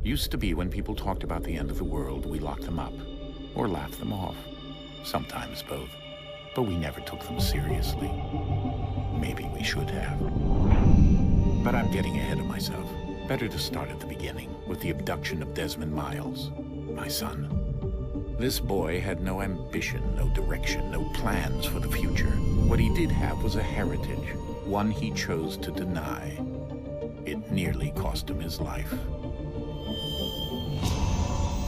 Used to be when people talked about the end of the world, we locked them up. Or laughed them off. Sometimes both. But we never took them seriously. Maybe we should have. But I'm getting ahead of myself. Better to start at the beginning, with the abduction of Desmond Miles, my son. This boy had no ambition, no direction, no plans for the future. What he did have was a heritage, one he chose to deny. It nearly cost him his life.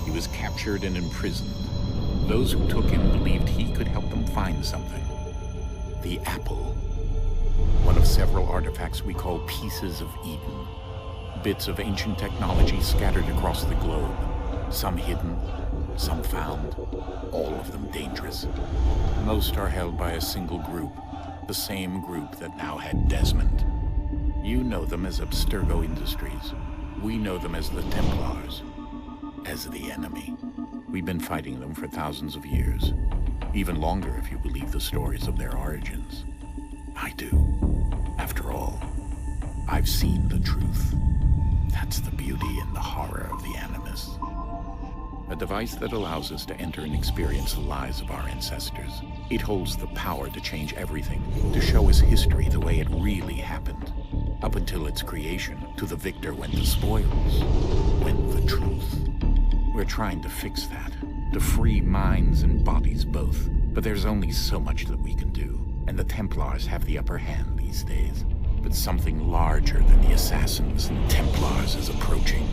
He was captured and imprisoned. Those who took him believed he could help them find something. The apple. One of several artifacts we call Pieces of Eden. Bits of ancient technology scattered across the globe. Some hidden, some found, all of them dangerous. Most are held by a single group, the same group that now had Desmond. You know them as Abstergo Industries. We know them as the Templars, as the enemy. We've been fighting them for thousands of years, even longer if you believe the stories of their origins. I do. After all, I've seen the truth. That's the beauty and the horror of the Animus. A device that allows us to enter and experience the lives of our ancestors. It holds the power to change everything, to show us history the way it really happened. Up until its creation, to the victor went the spoils, went the truth. We're trying to fix that, to free minds and bodies both. But there's only so much that we can do, and the Templars have the upper hand these days. But something larger than the Assassins and Templars is approaching,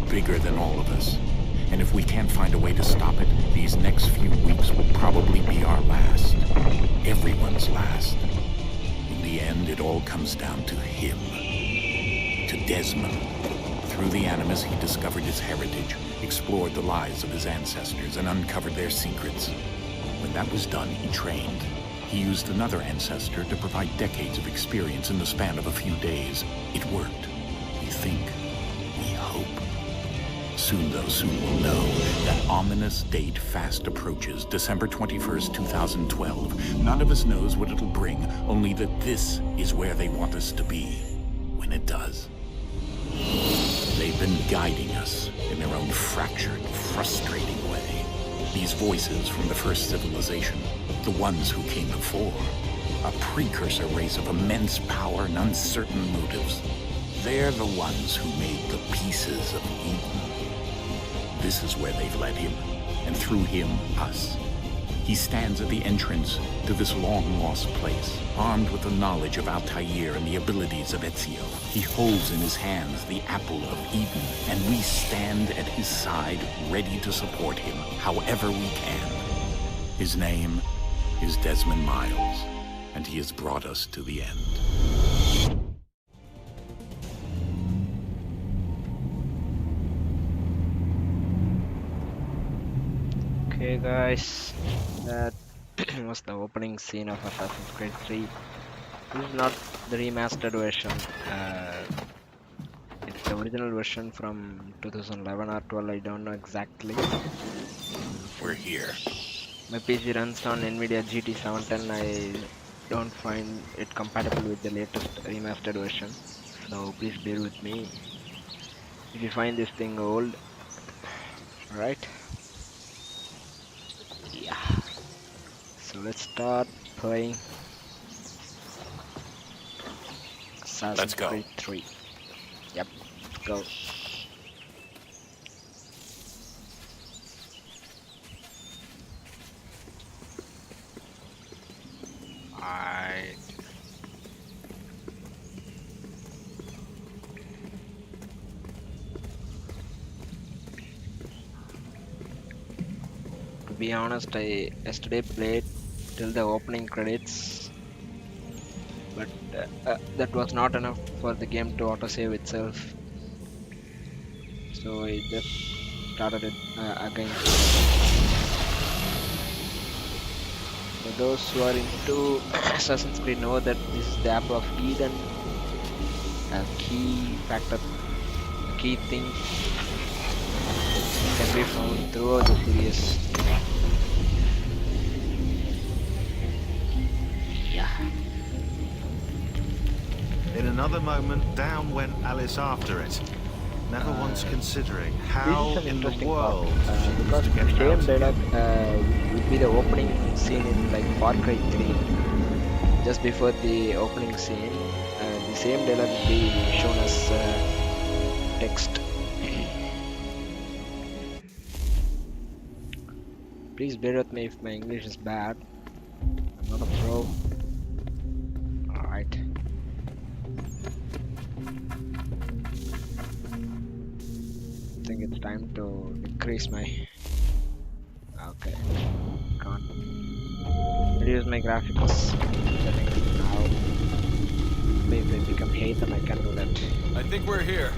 bigger than all of us. And if we can't find a way to stop it, these next few weeks will probably be our last. Everyone's last. In the end, it all comes down to him. To Desmond. Through the Animus, he discovered his heritage, explored the lives of his ancestors, and uncovered their secrets. When that was done, he trained. He used another ancestor to provide decades of experience in the span of a few days. It worked. We think. We hope. Soon we'll know. That ominous date fast approaches, December 21st, 2012. None of us knows what it'll bring, only that this is where they want us to be, when it does. They've been guiding us in their own fractured, frustrating way. These voices from the first civilization, the ones who came before, a precursor race of immense power and uncertain motives. They're the ones who made the Pieces of Eden. This is where they've led him, and through him, us. He stands at the entrance to this long-lost place, armed with the knowledge of Altair and the abilities of Ezio. He holds in his hands the Apple of Eden, and we stand at his side, ready to support him, however we can. His name is Desmond Miles, and he has brought us to the end. Okay guys, that was the opening scene of Assassin's Creed 3. This is not the remastered version. It's the original version from 2011 or 12, I don't know exactly. We're here. My PC runs on Nvidia GT 710. I don't find it compatible with the latest remastered version, so please bear with me if you find this thing old. Alright. Yeah. So let's start playing Assassin's Creed 3. Yep, let's go. Alright. To be honest, I yesterday played till the opening credits, but that was not enough for the game to autosave itself, so I just started it again. For those who are into Assassin's Creed know that this is the Apple of Eden, a key factor, a key thing can be found throughout the series. In another moment, down went Alice after it. never once considering This how is an in the interesting part world because to the get same around dialogue would be the opening scene in like Far Cry 3. Just before the opening scene, the same dialogue will be shown as text. Please bear with me if my English is bad. I'm not a pro. Alright. I think it's time to decrease my. Okay. Can't reduce my graphics settings now. Maybe if I become hate, then I can do that. I think we're here.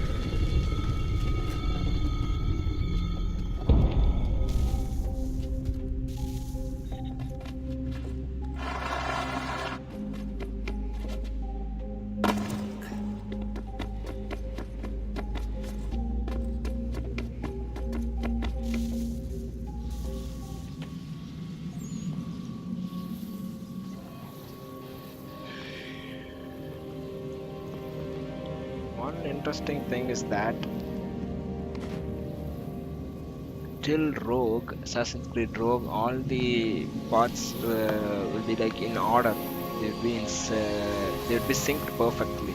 One interesting thing is that till Rogue, Assassin's Creed Rogue, all the parts will be like in order. They would be synced perfectly.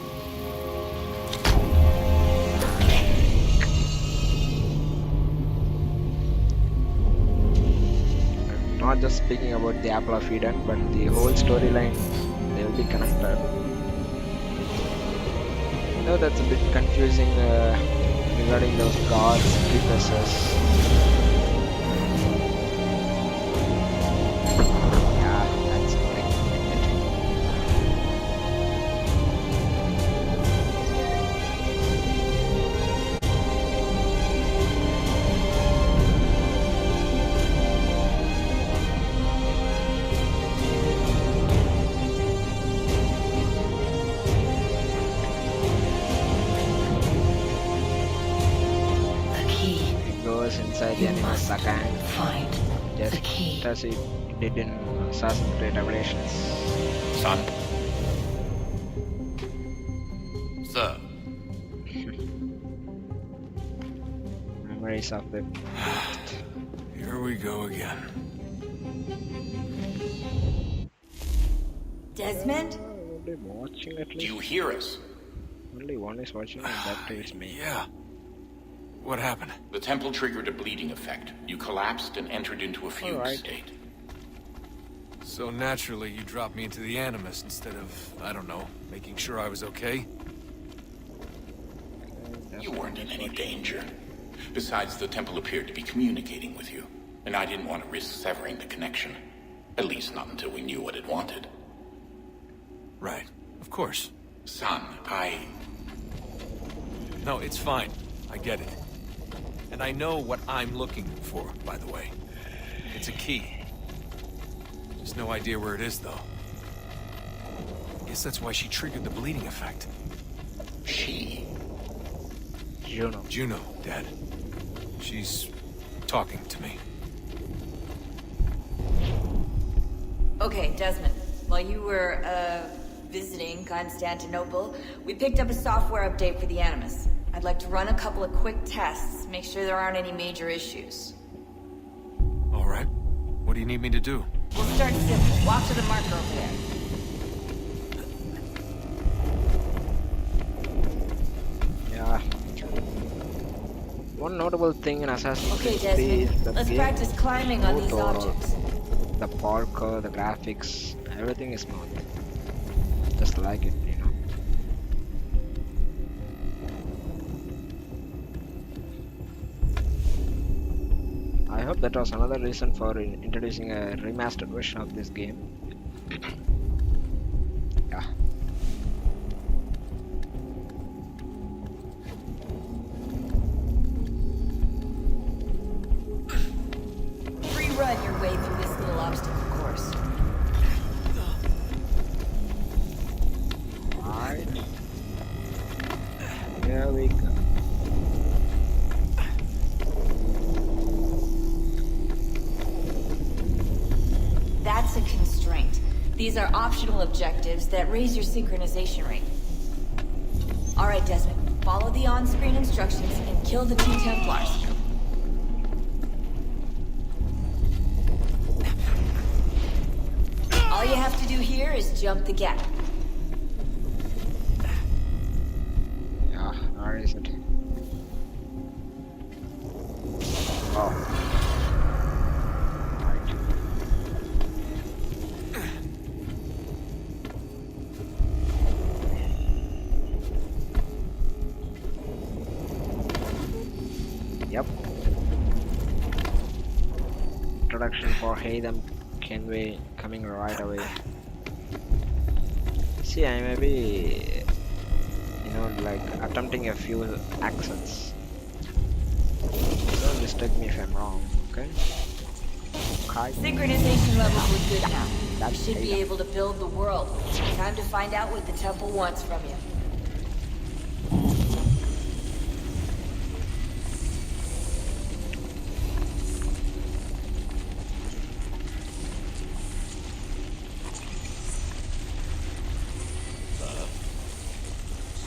I'm not just speaking about the Apple of Eden, but the whole storyline, they will be connected. I know that's a bit confusing regarding those gods, precursors. Yeah, that's it. The key. It goes inside the You animal must Sakan, find just the key. as it did in Assassin's Creed Revelations. Son? Sir? Memories of the Here we go again. Desmond? only watching at Do least. you hear us? Only one is watching, and that too is me. Yeah. What happened? The temple triggered a bleeding effect. You collapsed and entered into a fugue Alright. state. So naturally, you dropped me into the Animus instead of, I don't know, making sure I was okay? You weren't in any danger. Besides, the temple appeared to be communicating with you, and I didn't want to risk severing the connection. At least not until we knew what it wanted. Right. Of course. Son, No, it's fine. I get it. And I know what I'm looking for, by the way. It's a key. Just no idea where it is, though. Guess that's why she triggered the bleeding effect. She? Juno. Juno, Dad. She's talking to me. Okay, Desmond. While you were, visiting Constantinople, we picked up a software update for the Animus. I'd like to run a couple of quick tests, make sure there aren't any major issues. All right. What do you need me to do? We'll start simple. Walk to the marker over there. Yeah. One notable thing in Assassin's Okay, Creed 3 is Desmond. the Let's game practice climbing on these smooth overall. objects. The parkour, the graphics, everything is smooth. Just like it, you know. I hope that was another reason for introducing a remastered version of this game. Yeah. Free run your way through this little obstacle course. Alright. Here we go. That's a constraint. These are optional objectives that raise your synchronization rate. All right, Desmond. Follow the on-screen instructions and kill the two Templars. All you have to do here is jump the gap. Yeah, where is it? Oh. Right. Yep. Introduction for Haytham Kenway coming right away. See, I may be, like attempting a few accents. Don't mistake me if I'm wrong, okay? Okay. Synchronization levels look good now. You That's should be Haytham. able to build the world. Time to find out what the temple wants from you.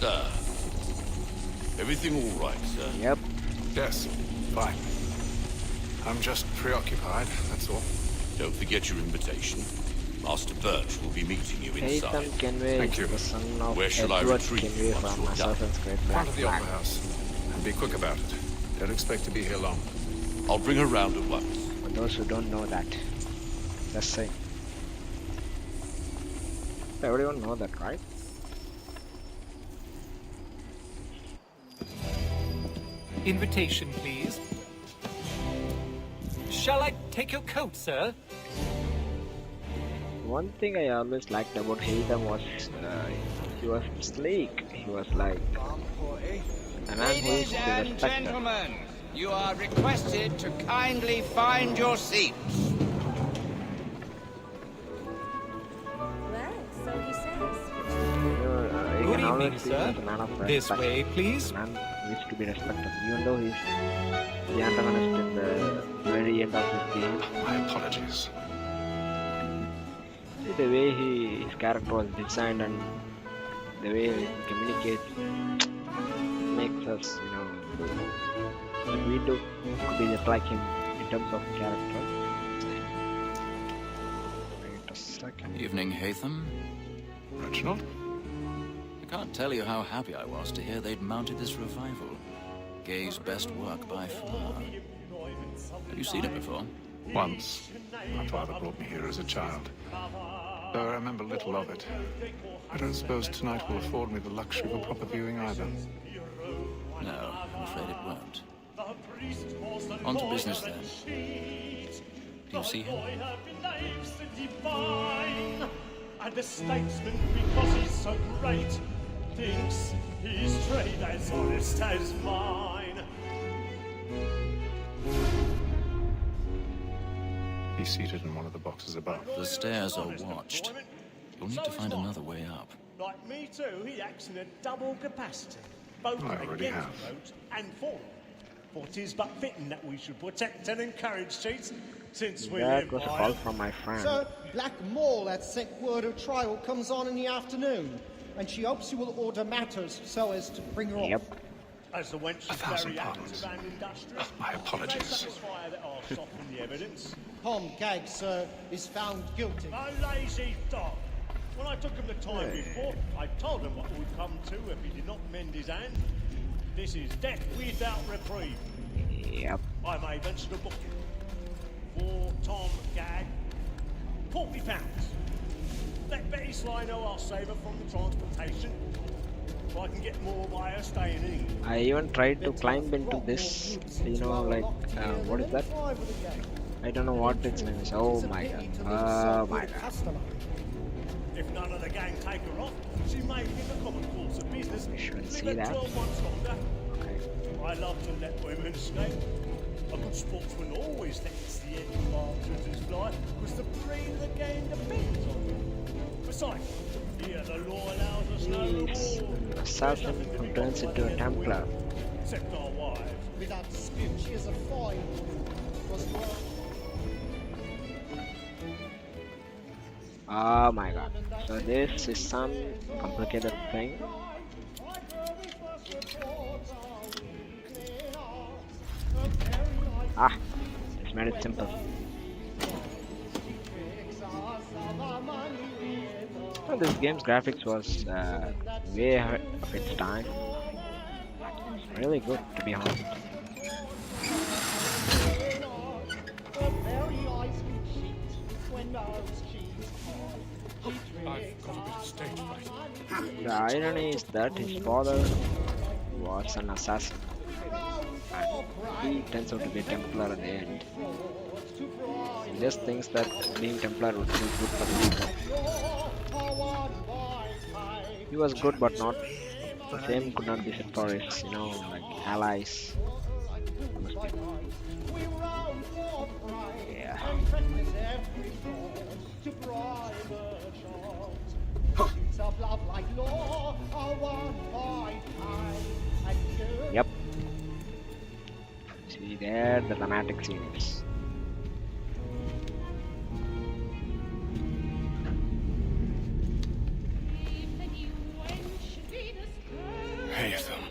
Sir. Everything all right, sir? Yep. Yes, fine. I'm just preoccupied, that's all. Don't forget your invitation. Master Birch will be meeting you inside. Haytham Kenway Thank is you. the son of Where shall I Edward retreat Kenway once from you're done? Assassin's Creed Front Black of the Flag. Opera House. And be quick about it. Don't expect to be here long. I'll bring her round at once. For those who don't know that, just saying. Everyone know that, right? Invitation, please. Shall I take your coat, sir? One thing I always liked about Haytham was he was sleek. He was like a man who is Ladies to be and respected. gentlemen, you are requested to kindly find your seats. Well, so he says. You Good can always evening, see him sir. as a man of respect. This way, please. A man who is to be respected, even though he's the antagonist in the very end of this game. My apologies. See the way his character was designed and the way he communicates makes us, what we do could be just like him in terms of character. Wait a second. Evening, Haytham. Reginald? I can't tell you how happy I was to hear they'd mounted this revival. Gay's best work by far. Have you seen it before? Once. My father brought me here as a child. Though I remember little of it. I don't suppose tonight will afford me the luxury of a proper viewing either. No, I'm afraid it won't. On to business then. Do you see him? And the statesman, because he's so great, thinks his trade as honest as mine. He's seated in one of the boxes above. The stairs are watched. You'll need to find another way up. Like me too, he acts in a double capacity, both I already against have. votes and for them. For 'tis but fitting that we should protect and encourage cheats, since we That live was a by call them. from my friend. Sir, Black Mall had sent word of trial comes on in the afternoon, and she hopes you will order matters so as to bring her Yep. off. As the wench is 1,000 very pardons. active and industrious, My apologies. they satisfy that I'll soften the evidence. Tom Gag, sir, is found guilty. A lazy dog. When I took him the time before, I told him what would come to if he did not mend his hand. This is death without reprieve. Yep. I may venture to book it. For Tom Gag, £40. Let Betty Sly know I'll save her from the transportation. If I can get more by her staying in England. I even tried to climb into this, what is that? I don't know what its name is. Oh my god. Oh my god. If none of the gang take her off, she may give a common course of business. We shouldn't Leave see her that. 12 months longer. Okay. I love to let women escape. A good sportsman always lets the end partridges fly, because the breed of the game depends on them. Besides, here the law allows us no This reward. assassin who turns into a Templar. Except our wives. Without dispute, she is a fine woman. Was well. Oh my god. So this is some complicated thing. Ah, just made it simple. Well, this game's graphics was way ahead of its time. It's really good, to be honest. The irony is that his father was an assassin, and he turns out to be a Templar at the end. He just thinks that being Templar would be good for the people. He was good, but not the same could not be said for his, like allies. Yeah. Yep. See there, the dramatic scenes. Haytham.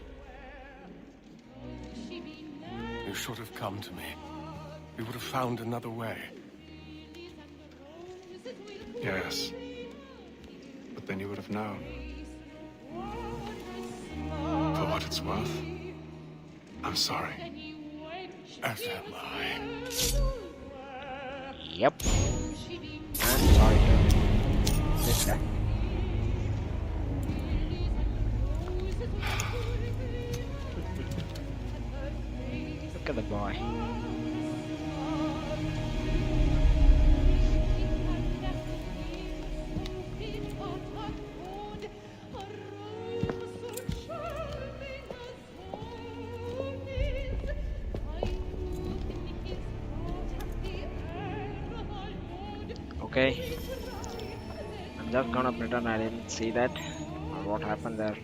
You should have come to me. We would have found another way. Yes. But then you would have known. For what it's worth, I'm sorry. As am I. Yep. I'm sorry too. This guy. Look at the boy. Okay, I'm just gonna pretend I didn't see that or what happened there.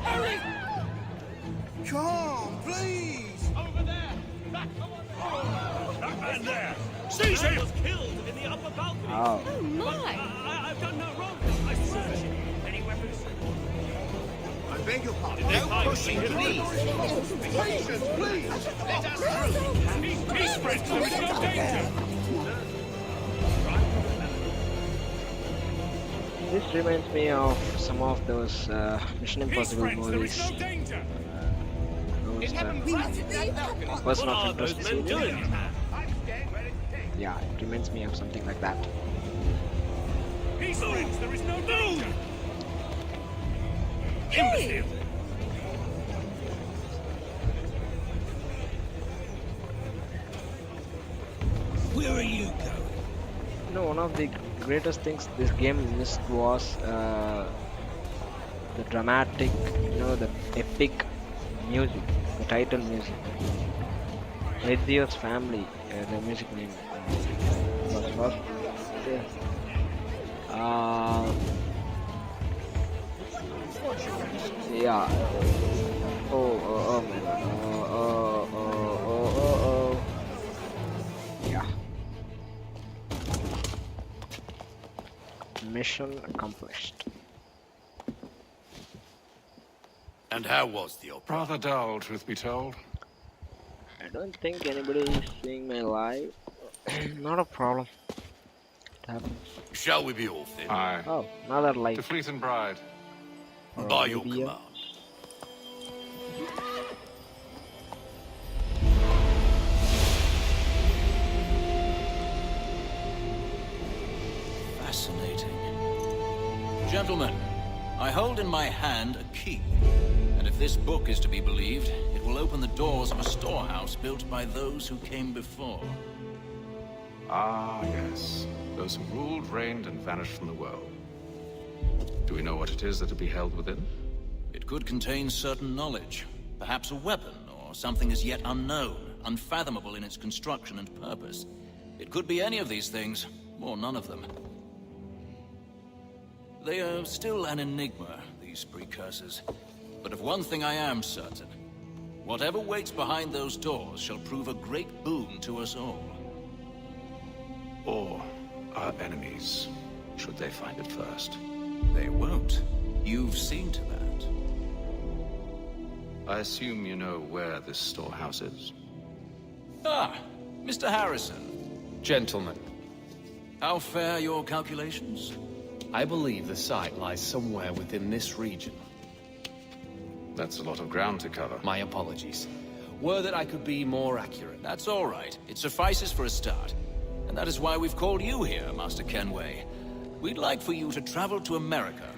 Hurry! Come, please! Over there! That man there! Seize him! Was killed in the upper balcony. Oh. Oh my! I've done no wrong. I searched. Any weapons? I beg your pardon. No pushing, please. Patience, please. Let us through. Peace, friends. There is no danger. This reminds me of some of those Mission Impossible movies. Those person of interest series. Yeah, it reminds me of something like that. Peace, friends. There is no danger. Imbecile. Where are you going? One of the greatest things this game missed was the dramatic, the epic music, the title music. Ezio's Family, the music name was first. Yeah. Oh man. Yeah. Mission accomplished. And how was the opera? Rather dull, truth be told. I don't think anybody is seeing my live. Not a problem. It happens. Shall we be off then? Aye. Oh, another light. To Fleet and Bride. By your command. Fascinating. Gentlemen, I hold in my hand a key. And if this book is to be believed, it will open the doors of a storehouse built by those who came before. Ah, yes. Those who ruled, reigned, and vanished from the world. Do we know what it is that will be held within? It could contain certain knowledge. Perhaps a weapon, or something as yet unknown, unfathomable in its construction and purpose. It could be any of these things, or none of them. They are still an enigma, these precursors. But of one thing I am certain. Whatever waits behind those doors shall prove a great boon to us all. Or our enemies, should they find it first. They won't. You've seen to that. I assume you know where this storehouse is. Ah, Mr. Harrison. Gentlemen, How fare your calculations? I believe the site lies somewhere within this region. That's a lot of ground to cover. My apologies. Were that I could be more accurate. That's all right. It suffices for a start. And that is why we've called you here, Master Kenway. We'd like for you to travel to America,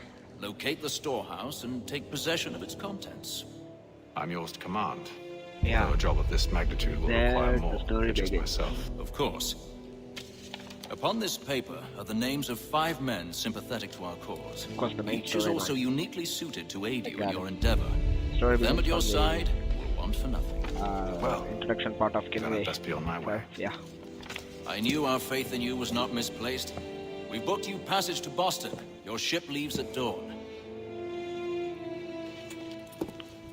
locate the storehouse, and take possession of its contents. I'm yours to command. Yeah. Though a job of this magnitude will require There's more the story than just begins. myself. Of course. Upon this paper are the names of 5 men sympathetic to our cause. Of course, the main Each is storyline. also uniquely suited to aid you in got your it. endeavor. Story Them at begins your from the- side will want for nothing. Well, introduction part of then Kenway. I'd best be on my way. Yeah. I knew our faith in you was not misplaced. We booked you passage to Boston. Your ship leaves at dawn.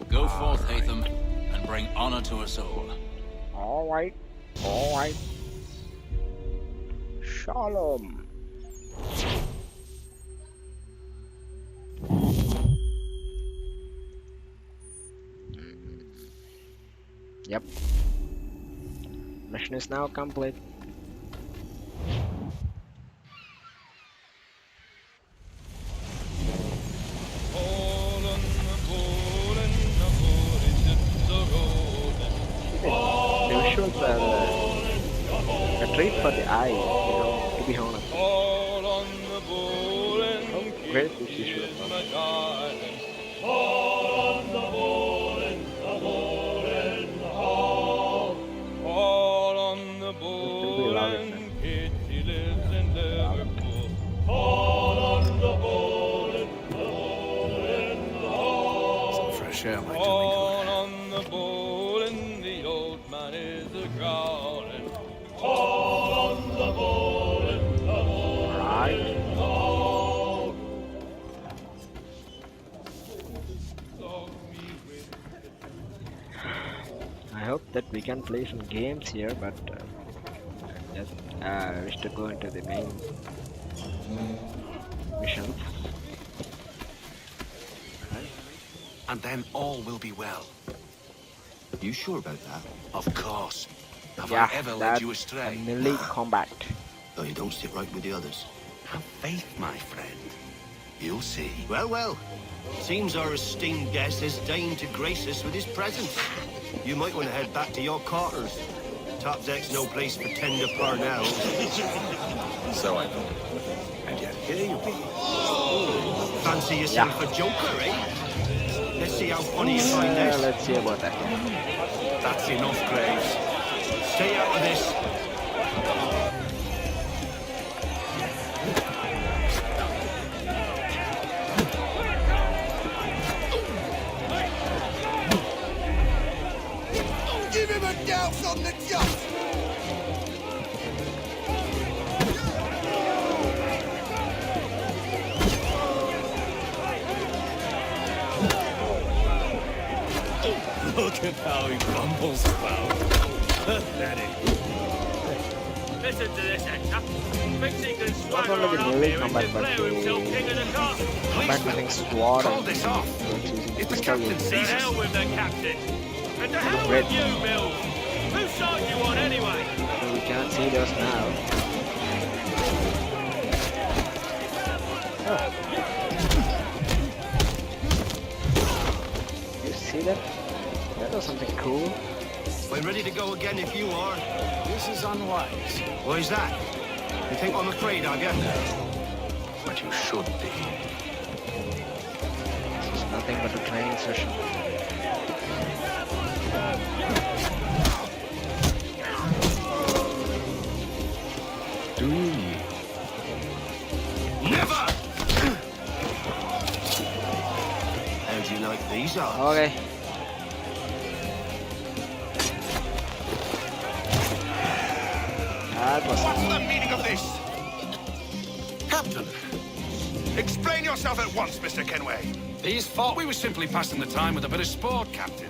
Go forth, Hatham, and bring honor to us all. Alright. Alright. Shalom. Yep. Mission is now complete. The visuals are a treat for the eye, to be honest. Oh, great this visual. Simply love it, man. Some fresh air might do me good. Right. I hope that we can play some games here, but just wish to go into the main missions. And then all will be well. You sure about that? Of course. Have Yeah, I ever led that's you astray? a melee combat. Though you don't sit right with the others. Have faith, my friend. You'll see. Well, well. Seems our esteemed guest has deigned to grace us with his presence. You might want to head back to your quarters. Top deck's no place for tender parnels. So I thought. And yet here you be. Fancy yourself a joker, eh? Let's see how funny you find this. Let's see about that. That's enough, Graves. Stay out of this. Give him a douse on the jump! Look at how he grumbles about. Pathetic. Listen to this, Hector. Thinks he can Not swagger only on the up melee here and combat, but declare himself the king of the castle. combat using sword Call and this off. using If the pistol captain is To sees hell us, with the captain. And to hell Great. with you, Mills. Whose side you on anyway? so we can't see those now. Oh. You see that? That was something cool. I'm ready to go again if you are. This is unwise. Why is that? You think I'm afraid of you? But you should be. This is nothing but a training session. Do you? never! How do you like these odds? Okay. That was What's the meaning of this? Captain! Explain yourself at once, Mr. Kenway. These thought we were simply passing the time with a bit of sport, Captain.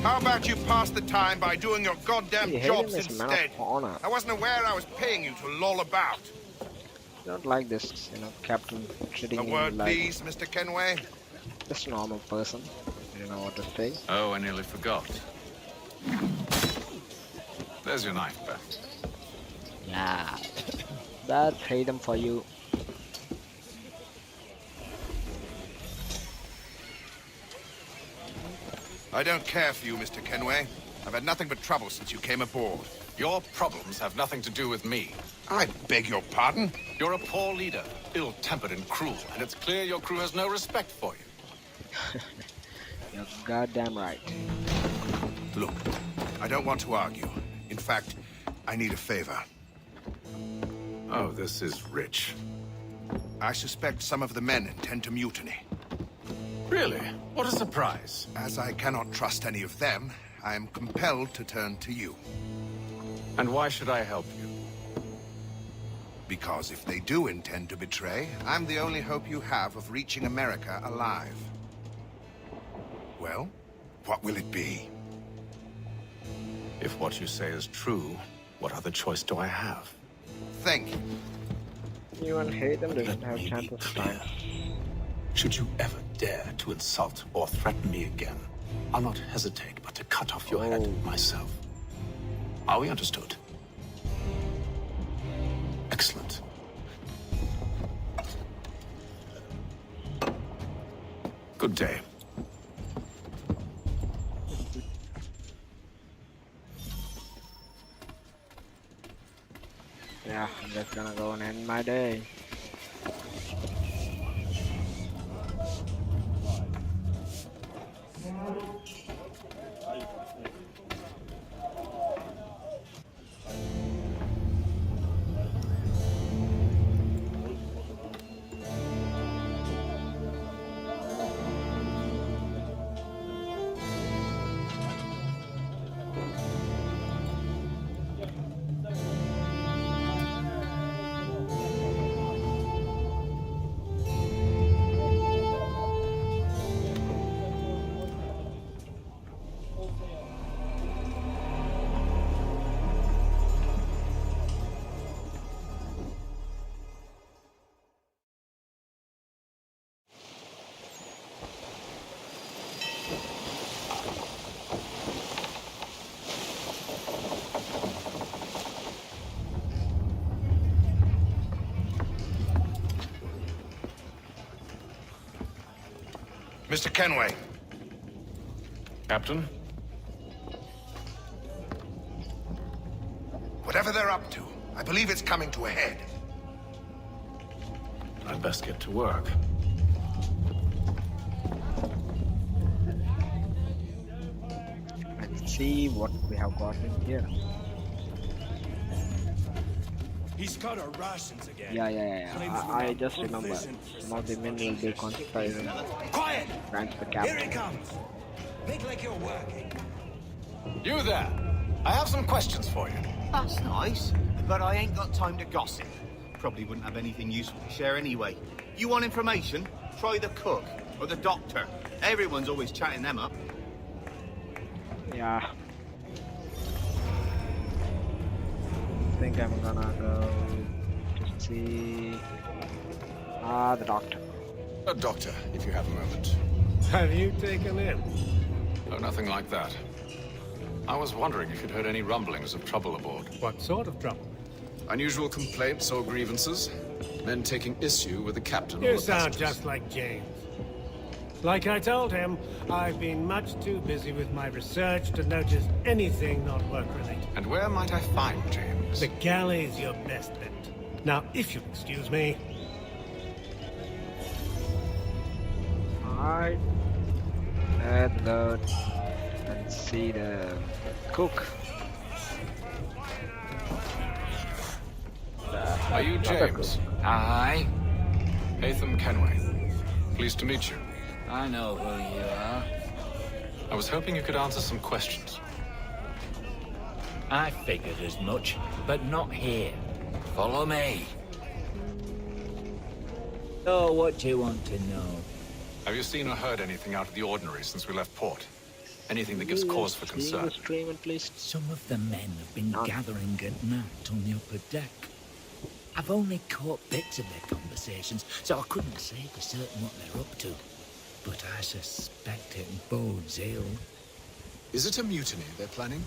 How about you pass the time by doing your goddamn Hey, jobs Hayden is man instead? of honor. I wasn't aware I was paying you to loll about. Don't like this, Captain treating A me word, like please, Mr. Kenway. just a normal person. You know what to say? Oh, I nearly forgot. There's your knife, Beth. Yeah. That's freedom for you. I don't care for you, Mr. Kenway. I've had nothing but trouble since you came aboard. Your problems have nothing to do with me. I beg your pardon? You're a poor leader, ill-tempered and cruel, and it's clear your crew has no respect for you. You're goddamn right. Look, I don't want to argue. In fact, I need a favor. Oh, this is rich. I suspect some of the men intend to mutiny. Really? What a surprise. As I cannot trust any of them, I am compelled to turn to you. And why should I help you? Because if they do intend to betray, I'm the only hope you have of reaching America alive. Well, what will it be? If what you say is true, what other choice do I have? Thank you. Anyone hate them doesn't have chance of time. Should you ever dare to insult or threaten me again, I'll not hesitate but to cut off your head myself. Are we understood? Excellent. Good day. Yeah, I'm just gonna go and end my day. Mr. Kenway. Captain? Whatever they're up to, I believe it's coming to a head. I'd best get to work. Let's see what we have got in here. He's got our rations again. Yeah. I just remember some of the men will be conspiring. Quiet! Grants the Here he captain. comes. Make like you're working. You there! I have some questions for you. That's nice, but I ain't got time to gossip. Probably wouldn't have anything useful to share anyway. You want information? Try the cook or the doctor. Everyone's always chatting them up. Yeah. I think I'm gonna go to see the doctor. Doctor, if you have a moment. Have you taken him? Oh, nothing like that. I was wondering if you'd heard any rumblings of trouble aboard. What sort of trouble? Unusual complaints or grievances? Men taking issue with the captain You or the sound passengers. just like James. Like I told him, I've been much too busy with my research to notice anything not work-related. And where might I find James? The galley's your best bet. Now, if you'll excuse me. Alright. Let's go and see the cook. Are you James? Aye. Hatham Kenway. Pleased to meet you. I know who you are. I was hoping you could answer some questions. I figured as much, but not here. Follow me. So, what do you want to know? Have you seen or heard anything out of the ordinary since we left port? Anything that gives cause for concern? Some of the men have been gathering at night on the upper deck. I've only caught bits of their conversations, so I couldn't say for certain what they're up to. but I suspect it bodes ill. Is it a mutiny they're planning?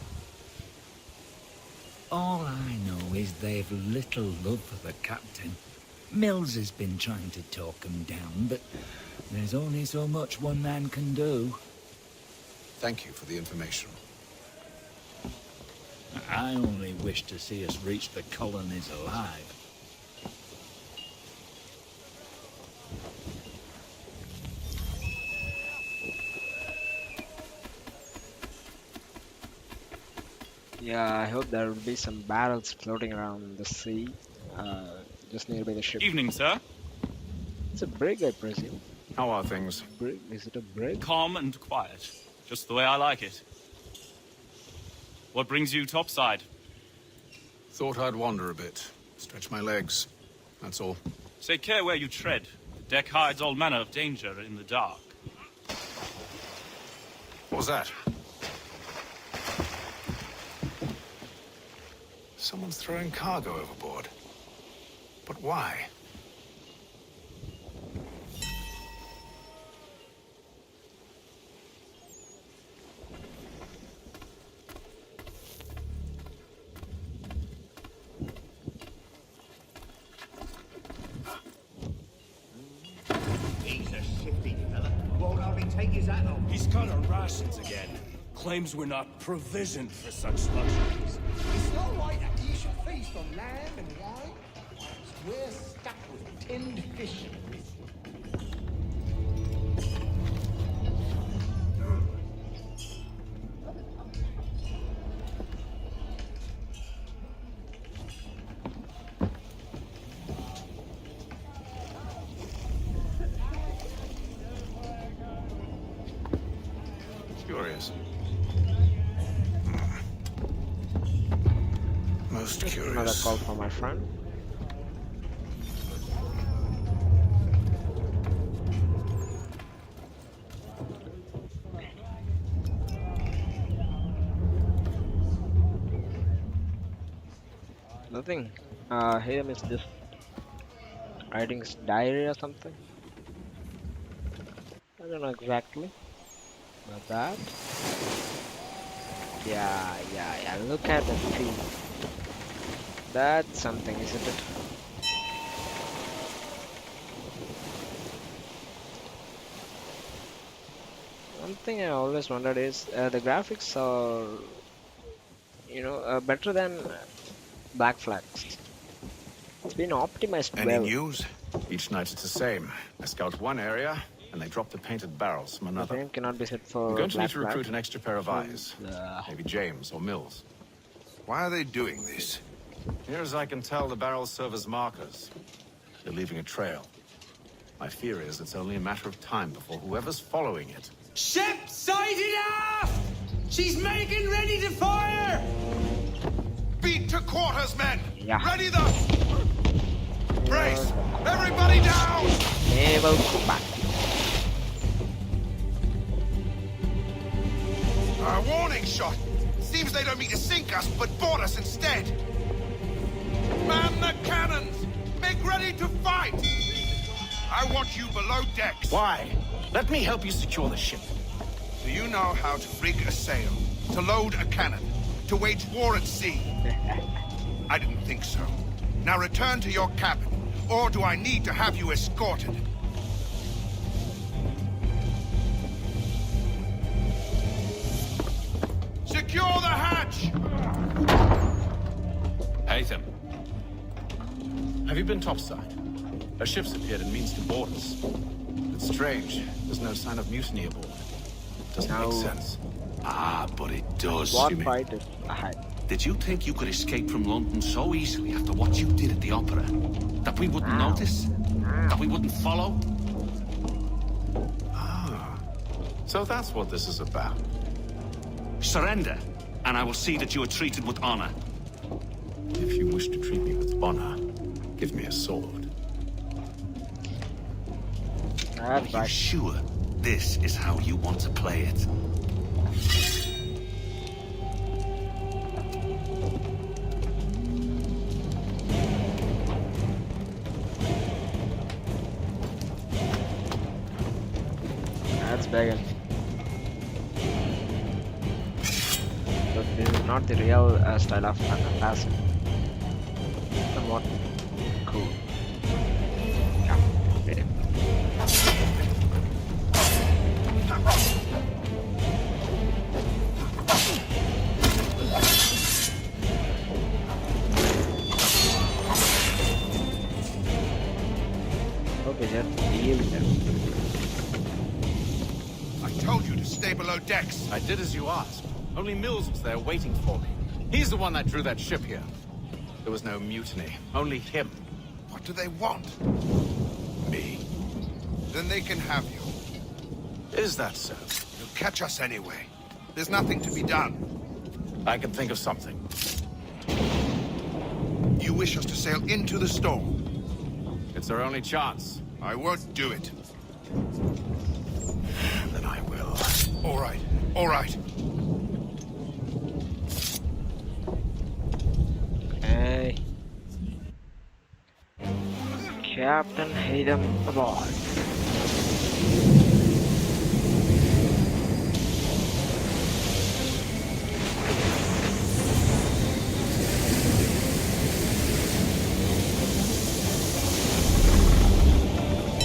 All I know is they've little love for the captain. Mills has been trying to talk him down, but there's only so much one man can do. Thank you for the information. I only wish to see us reach the colonies alive. Yeah, I hope there will be some barrels floating around the sea, just nearby the ship. Evening, sir. It's a brig, I presume. How are things? Brig? Is it a brig? Calm and quiet. Just the way I like it. What brings you topside? Thought I'd wander a bit. Stretch my legs. That's all. Take care where you tread. The deck hides all manner of danger in the dark. What was that? Someone's throwing cargo overboard. But why? He's a shifty fella. Won't hardly take his hat off. He's cut our rations again. Claims we're not provisioned for such luxuries. It's not right that you should feast on lamb and wine. We're stuck with tinned fish. Curious. Most curious. Another call from my friend. Nothing. Him is just writing his diary or something. I don't know exactly. But that. Yeah. Look at the tree. That's something, isn't it? One thing I always wondered is the graphics are, better than Black Flags. It's been optimized Any well. news? Each night it's the same. I scout one area, and they drop the painted barrels from The another. same cannot be said for I'm going to Black need to recruit Flag. an extra pair of eyes. Maybe James or Mills. Why are they doing this? Near as I can tell, the barrels serve as markers. They're leaving a trail. My fear is it's only a matter of time before whoever's following it. Ship sighted aft! She's making ready to fire! Beat to quarters, men! Yeah. Ready the... Brace! Everybody down! Naval combat. Warning shot! Seems they don't mean to sink us, but board us instead! Man the cannons! Make ready to fight! I want you below decks. Why? Let me help you secure the ship. Do you know how to rig a sail? To load a cannon? To wage war at sea? I didn't think so. Now return to your cabin, or do I need to have you escorted? Secure the hatch! Haytham. Have you been topside? A ship's appeared and means to board us. It's strange. There's no sign of mutiny aboard. Doesn't make sense. Ah, but it does. What fight is ahead? Did you think you could escape from London so easily after what you did at the opera? That we wouldn't notice? That we wouldn't follow? Ah. So that's what this is about. Surrender, and I will see that you are treated with honor. If you wish to treat me with honor, give me a sword. Are you sure this is how you want to play it? Dragon. But this is not the real style of an assassin. Somewhat cool. Yeah, read it. Okay, just deal with them. I told you to stay below decks. I did as you asked. Only Mills was there waiting for me. He's the one that drew that ship here. There was no mutiny, only him. What do they want? Me. Then they can have you. Is that so? You'll catch us anyway. There's nothing to be done. I can think of something. You wish us to sail into the storm? It's our only chance. I won't do it. Then I will. All right. All right. Okay. Captain Hayden aboard.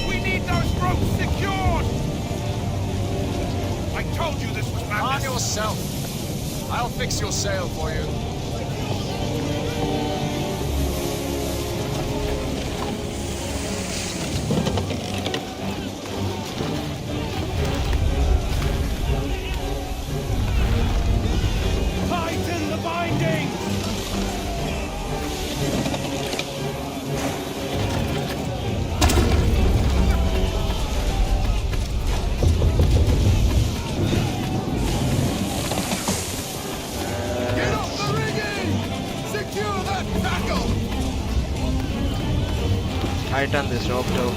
We need those ropes secured! I told you this was madness. Arm yourself. I'll fix your sail for you. Tighten the binding! Get off the rigging! Secure that tackle! Tighten this rope too.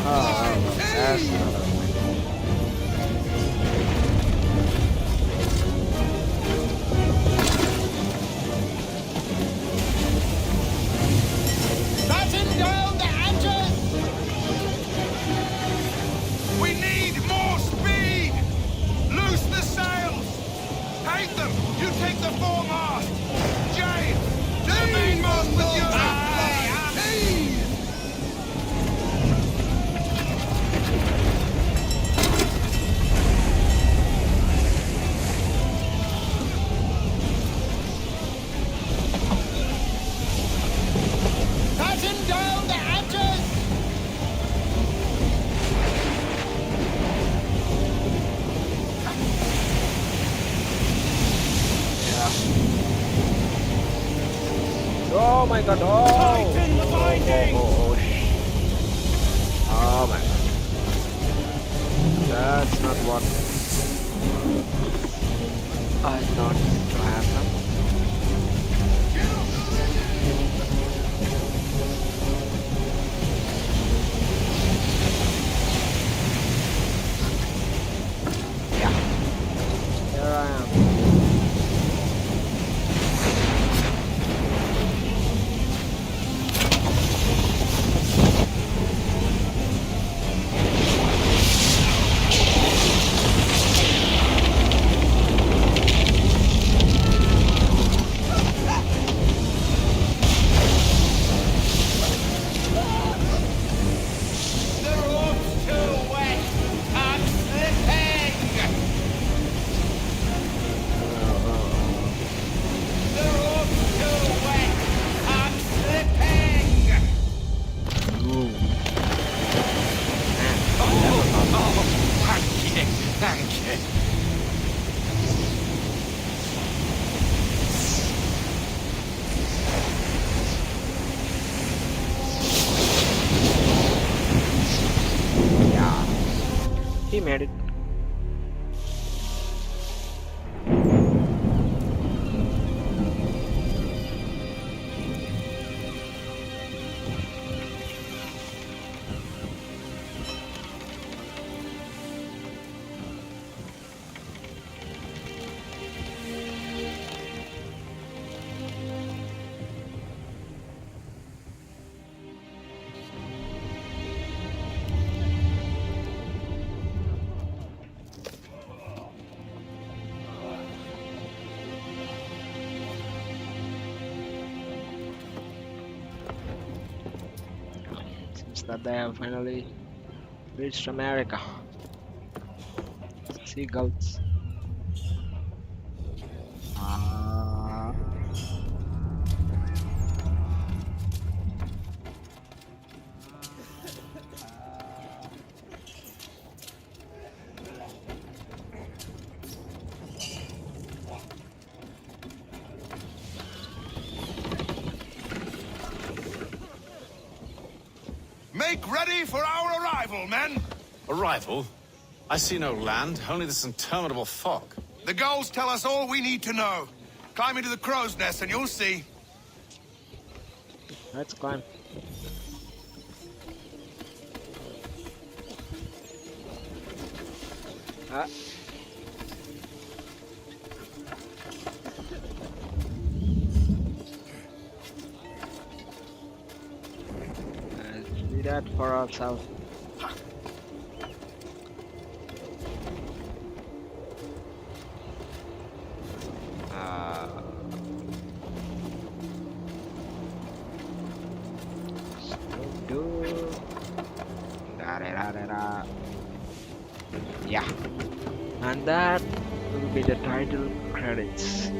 Oh, that's not a Batten down the hatches! We need more speed! Loose the sails! Hate them! You take the foremast! James! To the mainmast with you! Batten down the hatches! Oh my god, oh! Tighten the binding! Oh my god. That's not what I thought to happen. Yeah. Here I am. He made it. that they have finally reached America. Seagulls. Make ready for our arrival, men! Arrival? I see no land, only this interminable fog. The gulls tell us all we need to know. Climb into the crow's nest and you'll see. Let's climb. Ah. Let's do that for ourselves. Yeah, and that will be the title credits.